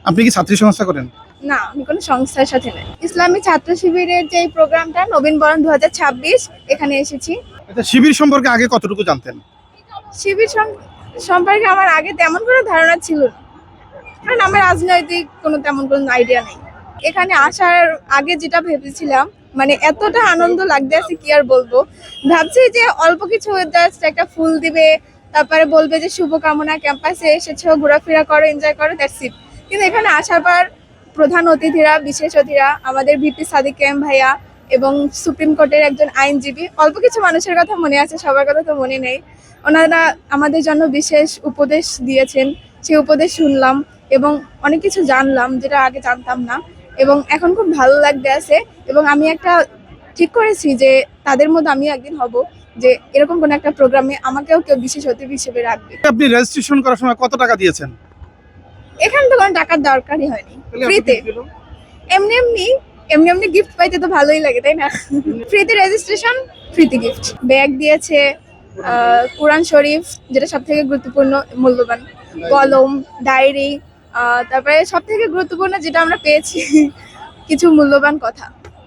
আপনি কি ছাত্রী সংস্থা করেন? না, আমি কোনো সংস্থার সাথে নাই। ইসলামী ছাত্র শিবিরের যে প্রোগ্রামটা নবীন বরণ 2026 এখানে এসেছি। আচ্ছা, শিবির সম্পর্কে আগে কতটুকু জানতেন? শিবির সম্পর্কে আমার আগে তেমন কোনো ধারণা ছিল না, কারণ আমার রাজনৈতিক কোনো তেমন কোনো আইডিয়া নেই। এখানে আসার আগে যেটা ভেবেছিলাম, মানে এতটা আনন্দ লাগতেছে কি আর বলবো। ভাবছি যে অল্প কিছু জাস্ট একটা ফুল দিবে, তারপরে বলবে যে শুভকামনা, ক্যাম্পাসে এসেছো, ঘোরাফেরা করো, এনজয় করো, দ্যাটস ইট। কিন্তু এখানে আসার পর প্রধান অতিথিরা, বিশেষ অতিথিরা, আমাদের ভিপি সাদিক এম ভাইয়া এবং সুপ্রিম কোর্টের একজন আইনজীবী, অল্প কিছু মানুষের কথা মনে আছে, সবার কথা তো মনে নেই। ওনারা আমাদের জন্য বিশেষ উপদেশ দিয়েছেন, সেই উপদেশ শুনলাম এবং অনেক কিছু জানলাম যেটা আগে জানতাম না, এবং এখন খুব ভালো লাগতে আছে। এবং আমি একটা ঠিক করেছি যে তাদের মধ্যে আমিও একদিন হব, যে এরকম কোন একটা প্রোগ্রামে আমাকেও কেউ বিশেষ অতিথি হিসেবে রাখবে। আপনি রেজিস্ট্রেশন করার সময় কত টাকা দিয়েছেন? এখানে তো কোনো টাকার দরকারই হয়নি, ফ্রিতে। এমনি এমনি এমনি এমনি গিফট পাইতে তো ভালোই লাগে, তাই না? ফ্রিতে রেজিস্ট্রেশন, ফ্রিতে গিফট। ব্যাগ দিয়েছে, কোরআন শরীফ যেটা সব থেকে গুরুত্বপূর্ণ, মূল্যবান, কলম, ডায়েরি, তারপরে সব থেকে গুরুত্বপূর্ণ যেটা আমরা পেয়েছি কিছু মূল্যবান কথা।